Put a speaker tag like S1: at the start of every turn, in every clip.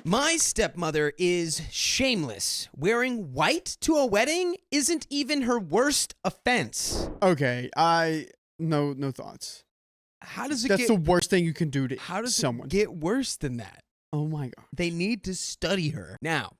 S1: My stepmother is shameless. Wearing white to a wedding isn't even her worst offense.
S2: Okay, no thoughts.
S1: How does it
S2: That's
S1: get...
S2: the worst thing you can do to
S1: How does
S2: someone.
S1: it get worse than that?
S2: Oh my god.
S1: They need to study her. Now,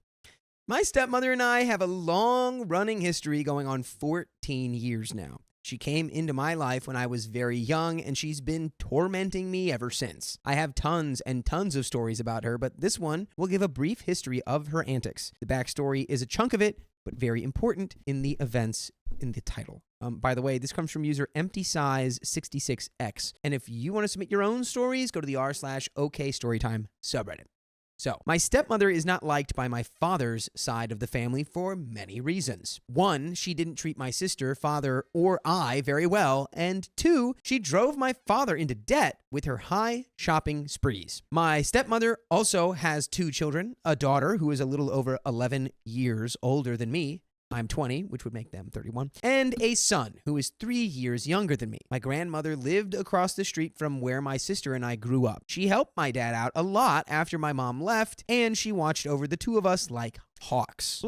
S1: my stepmother and I have a long-running history going on 14 years now. She came into my life when I was very young, and she's been tormenting me ever since. I have tons and tons of stories about her, but this one will give a brief history of her antics. The backstory is a chunk of it, but very important in the events in the title. By the way, this comes from user EmptySize66X. And if you want to submit your own stories, go to the r/OK storytime subreddit. So, my stepmother is not liked by my father's side of the family for many reasons. 1, she didn't treat my sister, father, or I very well. And 2, she drove my father into debt with her high shopping sprees. My stepmother also has 2 children, a daughter who is a little over 11 years older than me. I'm 20, which would make them 31, and a son who is 3 years younger than me. My grandmother lived across the street from where my sister and I grew up. She helped my dad out a lot after my mom left, and she watched over the 2 of us like hawks.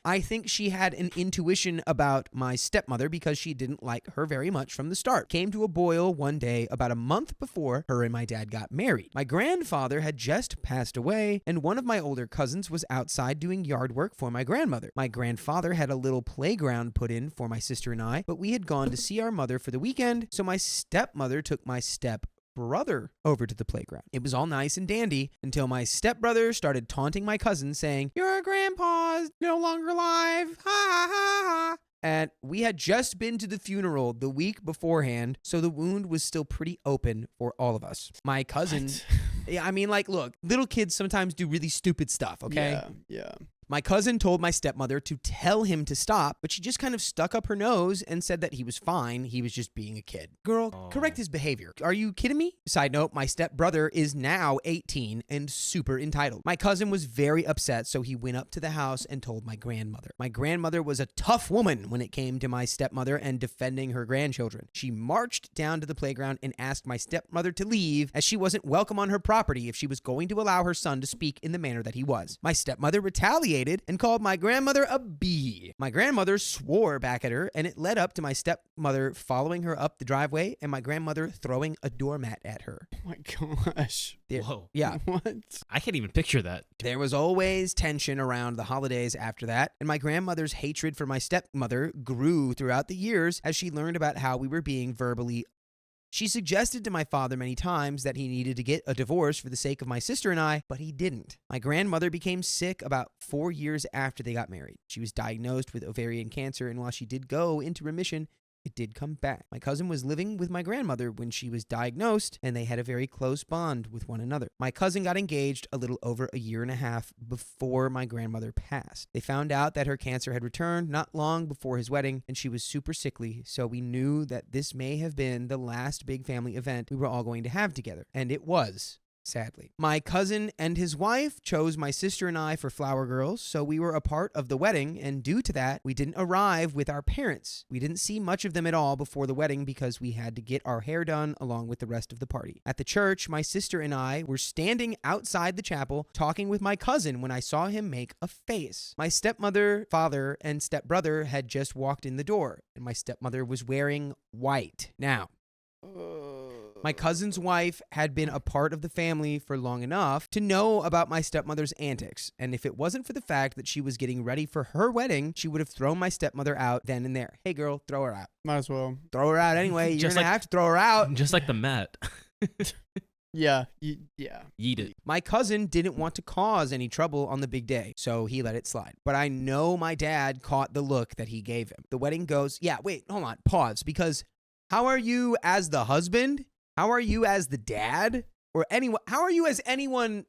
S1: I think she had an intuition about my stepmother because she didn't like her very much from the start. Came to a boil one day about a month before her and my dad got married. My grandfather had just passed away, and one of my older cousins was outside doing yard work for my grandmother. My grandfather had a little playground put in for my sister and I, but we had gone to see our mother for the weekend, so my stepmother took my stepbrother over to the playground. It was all nice and dandy until my stepbrother started taunting my cousin, saying, "Your grandpa's no longer alive, ha ha ha." And we had just been to the funeral the week beforehand, so the wound was still pretty open for all of us. My cousin, yeah, I mean, like, look, little kids sometimes do really stupid stuff, okay?
S2: Yeah.
S1: My cousin told my stepmother to tell him to stop, but she just kind of stuck up her nose and said that he was fine. He was just being a kid. Girl, correct his behavior. Are you kidding me? Side note, my stepbrother is now 18 and super entitled. My cousin was very upset, so he went up to the house and told my grandmother. My grandmother was a tough woman when it came to my stepmother and defending her grandchildren. She marched down to the playground and asked my stepmother to leave, as she wasn't welcome on her property if she was going to allow her son to speak in the manner that he was. My stepmother retaliated and called my grandmother a bee. My grandmother swore back at her, and it led up to my stepmother following her up the driveway and my grandmother throwing a doormat at her.
S2: Oh my gosh.
S3: Whoa.
S1: Yeah.
S2: What?
S3: I can't even picture that.
S1: There was always tension around the holidays after that, and my grandmother's hatred for my stepmother grew throughout the years as she learned about how we were being verbally. She suggested to my father many times that he needed to get a divorce for the sake of my sister and I, but he didn't. My grandmother became sick about 4 years after they got married. She was diagnosed with ovarian cancer, and while she did go into remission, it did come back. My cousin was living with my grandmother when she was diagnosed, and they had a very close bond with one another. My cousin got engaged a little over a year and a half before my grandmother passed. They found out that her cancer had returned not long before his wedding, and she was super sickly, so we knew that this may have been the last big family event we were all going to have together. And it was. Sadly. My cousin and his wife chose my sister and I for flower girls, so we were a part of the wedding, and due to that, we didn't arrive with our parents. We didn't see much of them at all before the wedding because we had to get our hair done along with the rest of the party. At the church, my sister and I were standing outside the chapel talking with my cousin when I saw him make a face. My stepmother, father, and stepbrother had just walked in the door, and my stepmother was wearing white. Now, my cousin's wife had been a part of the family for long enough to know about my stepmother's antics, and if it wasn't for the fact that she was getting ready for her wedding, she would have thrown my stepmother out then and there. Hey girl, throw her out.
S2: Might as well.
S1: Throw her out anyway. You're
S3: Just
S1: gonna
S3: like-
S1: have to throw her out.
S3: Just like the mat.
S2: Yeah. Yeah.
S3: Yeet it.
S1: My cousin didn't want to cause any trouble on the big day, so he let it slide. But I know my dad caught the look that he gave him. The wedding goes, yeah, wait, hold on, pause, because how are you as the husband? How are you as the dad? Or anyone? How are you as anyone?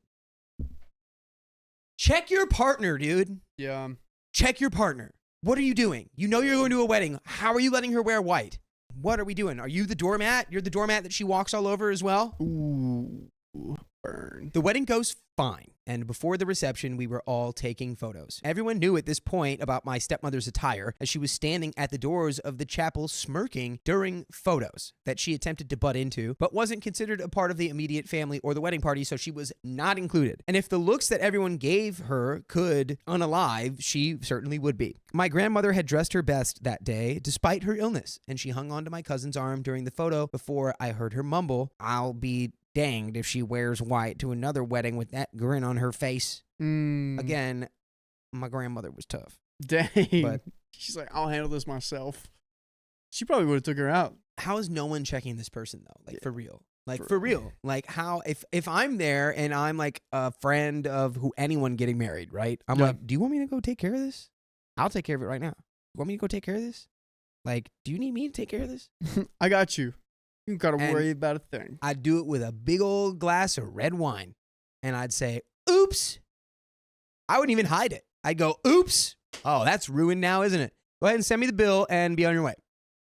S1: Check your partner, dude.
S2: Yeah.
S1: Check your partner. What are you doing? You know you're going to a wedding. How are you letting her wear white? What are we doing? Are you the doormat? You're the doormat that she walks all over as well?
S2: Ooh. Ooh, burn.
S1: The wedding goes fine, and before the reception, we were all taking photos. Everyone knew at this point about my stepmother's attire, as she was standing at the doors of the chapel smirking during photos that she attempted to butt into, but wasn't considered a part of the immediate family or the wedding party, so she was not included. And if the looks that everyone gave her could unalive, she certainly would be. My grandmother had dressed her best that day, despite her illness, and she hung onto my cousin's arm during the photo before I heard her mumble, "I'll be danged if she wears white to another wedding with that grin on her face." Again, my grandmother was tough.
S2: Dang.
S1: But
S2: she's like, I'll handle this myself. She probably would have took her out.
S1: how is no one checking this person though? Like,
S2: Yeah.
S1: for real. Like,
S2: For
S1: for real. Like, how, if I'm there and I'm like a friend of anyone getting married, right? I'm
S2: Yeah.
S1: like, do you want me to go take care of this? I'll take care of it right now. You want me to go take care of this? Like, do you need me to take care of this?
S2: I got you. You got to
S1: And-
S2: worry about a thing.
S1: I'd do it with a big old glass of red wine. And I'd say, oops. I wouldn't even hide it. I'd go, oops. Oh, that's ruined now, isn't it? Go ahead and send me the bill and be on your way.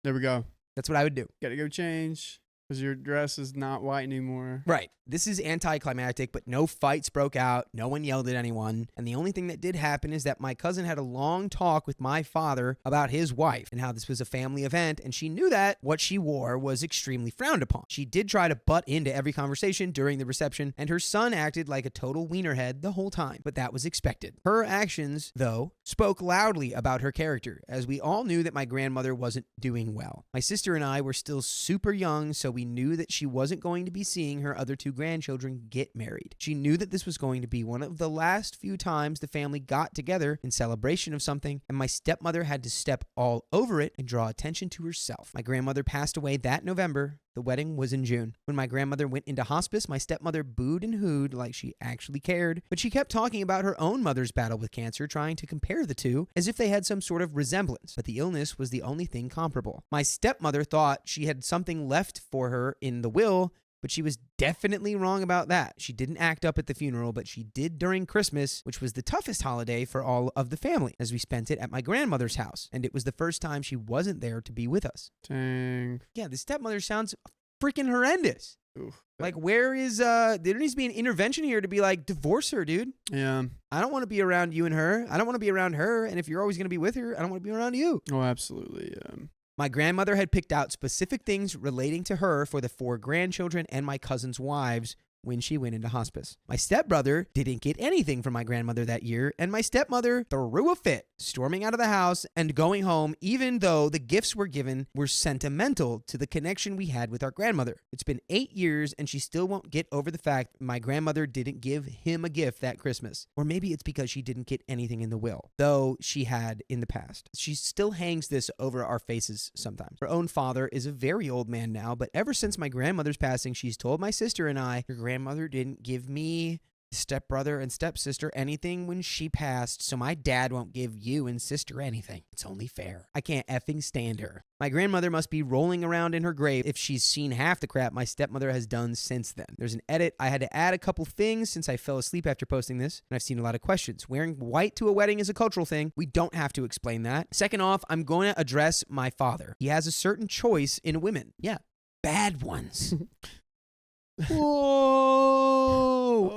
S2: There we go.
S1: That's what I would do.
S2: Got to go change because your dress is not white anymore.
S1: Right. This is anticlimactic, but no fights broke out. No one yelled at anyone. And the only thing that did happen is that my cousin had a long talk with my father about his wife and how this was a family event. And she knew that what she wore was extremely frowned upon. She did try to butt into every conversation during the reception, and her son acted like a total wienerhead the whole time. But that was expected. Her actions, though, spoke loudly about her character, as we all knew that my grandmother wasn't doing well. My sister and I were still super young, so we knew that she wasn't going to be seeing her other two grandchildren get married. She knew that this was going to be one of the last few times the family got together in celebration of something, and my stepmother had to step all over it and draw attention to herself. My grandmother passed away that November. The wedding was in June. When my grandmother went into hospice, my stepmother booed and hooed like she actually cared, but she kept talking about her own mother's battle with cancer, trying to compare the two as if they had some sort of resemblance, but the illness was the only thing comparable. My stepmother thought she had something left for her in the will, but she was definitely wrong about that. She didn't act up at the funeral, but she did during Christmas, which was the toughest holiday for all of the family, as we spent it at my grandmother's house, and it was the first time she wasn't there to be with us.
S2: Dang.
S1: Yeah, the stepmother sounds freaking horrendous.
S2: Oof.
S1: Like, where is, there needs to be an intervention here to be like, divorce her, dude.
S2: Yeah.
S1: I don't want to be around you and her. I don't want to be around her, and if you're always going to be with her, I don't want to be around you.
S2: Oh, absolutely.
S1: My grandmother had picked out specific things relating to her for the 4 grandchildren and my cousins' wives when she went into hospice. My stepbrother didn't get anything from my grandmother that year, and my stepmother threw a fit, storming out of the house and going home, even though the gifts were given were sentimental to the connection we had with our grandmother. It's been 8 years, and she still won't get over the fact my grandmother didn't give him a gift that Christmas. Or maybe it's because she didn't get anything in the will, though she had in the past. She still hangs this over our faces sometimes. Her own father is a very old man now, but ever since my grandmother's passing, she's told my sister and I, your grandmother didn't give me, stepbrother and stepsister, anything when she passed, so my dad won't give you and sister anything. It's only fair. I can't effing stand her. My grandmother must be rolling around in her grave if she's seen half the crap my stepmother has done since then. There's an edit. I had to add a couple things since I fell asleep after posting this, and I've seen a lot of questions. Wearing white to a wedding is a cultural thing. We don't have to explain that. Second off, I'm going to address my father. He has a certain choice in women. Yeah, bad ones. Whoa!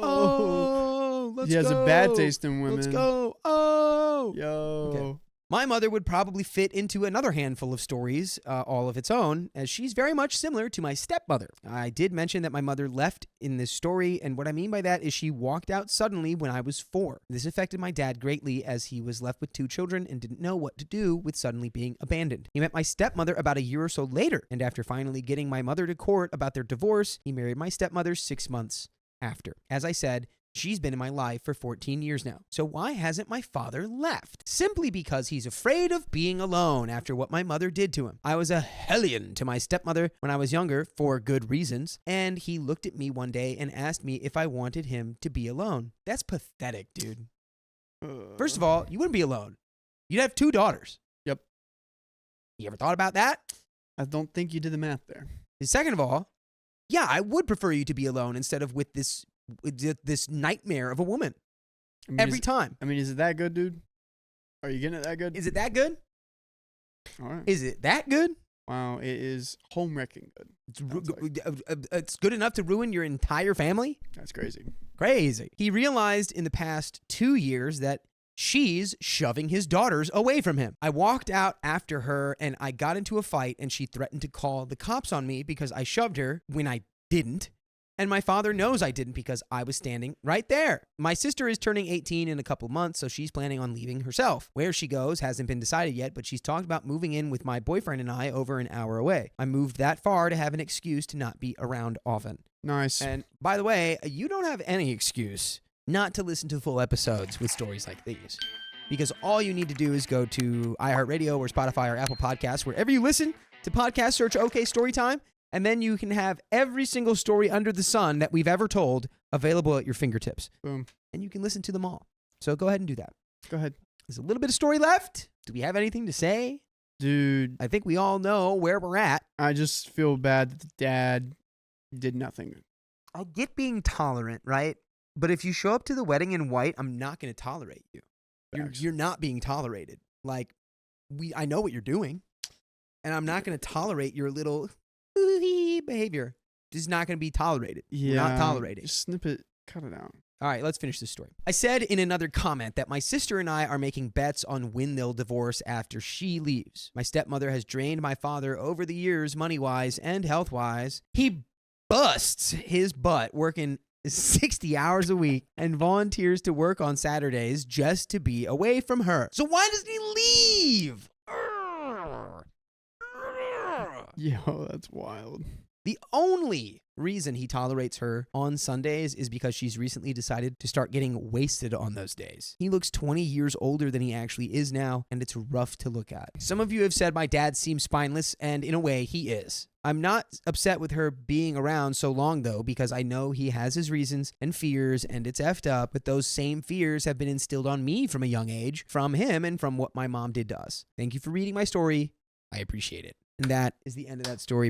S1: Oh, let's go.
S2: He has a bad taste in women.
S1: Let's go. Oh!
S2: Yo.
S1: Okay. My mother would probably fit into another handful of stories, all of its own, as she's very much similar to my stepmother. I did mention that my mother left in this story, and what I mean by that is she walked out suddenly when I was 4. This affected my dad greatly, as he was left with 2 children and didn't know what to do with suddenly being abandoned. He met my stepmother about a year or so later, and after finally getting my mother to court about their divorce, he married my stepmother 6 months after. As I said, she's been in my life for 14 years now. So why hasn't my father left? Simply because he's afraid of being alone after what my mother did to him. I was a hellion to my stepmother when I was younger, for good reasons, and he looked at me one day and asked me if I wanted him to be alone. That's pathetic, dude. First of all, you wouldn't be alone. You'd have 2 daughters.
S2: Yep.
S1: You ever thought about that?
S2: I don't think you did the math there.
S1: Second of all, yeah, I would prefer you to be alone instead of with this nightmare of a woman.
S2: I mean,
S1: every time.
S2: I mean, is it that good, dude? Are you getting it that good?
S1: Is it that good?
S2: All right.
S1: Is it that good?
S2: Wow, it is home wrecking good.
S1: It's good enough to ruin your entire family?
S2: That's crazy.
S1: Crazy. He realized in the past 2 years that she's shoving his daughters away from him. I walked out after her and I got into a fight and she threatened to call the cops on me because I shoved her when I didn't. And my father knows I didn't because I was standing right there. My sister is turning 18 in a couple months, so she's planning on leaving herself. Where she goes hasn't been decided yet, but she's talked about moving in with my boyfriend and I over an hour away. I moved that far to have an excuse to not be around often.
S2: Nice.
S1: And by the way, you don't have any excuse not to listen to full episodes with stories like these. Because all you need to do is go to iHeartRadio or Spotify or Apple Podcasts, wherever you listen to podcasts, search OK Storytime. And then you can have every single story under the sun that we've ever told available at your fingertips.
S2: Boom.
S1: And you can listen to them all. So go ahead and do that.
S2: Go ahead.
S1: There's a little bit of story left. Do we have anything to say?
S2: Dude,
S1: I think we all know where we're at.
S2: I just feel bad that the dad did nothing.
S1: I get being tolerant, right? But if you show up to the wedding in white, I'm not going to tolerate you. You're not being tolerated. Like, I know what you're doing. And I'm not going to tolerate your little behavior. This is not going to be tolerated.
S2: Yeah.
S1: We're not tolerating.
S2: Just snip it, cut it out.
S1: All right, let's finish this story. I said in another comment that my sister and I are making bets on when they'll divorce after she leaves. My stepmother has drained my father over the years, money-wise and health-wise. He busts his butt working 60 hours a week and volunteers to work on Saturdays just to be away from her. So why doesn't he leave?
S2: Yo, that's wild.
S1: The only reason he tolerates her on Sundays is because she's recently decided to start getting wasted on those days. He looks 20 years older than he actually is now, and it's rough to look at. Some of you have said my dad seems spineless, and in a way, he is. I'm not upset with her being around so long, though, because I know he has his reasons and fears, and it's effed up, but those same fears have been instilled on me from a young age, from him and from what my mom did to us. Thank you for reading my story. I appreciate it. And that is the end of that story.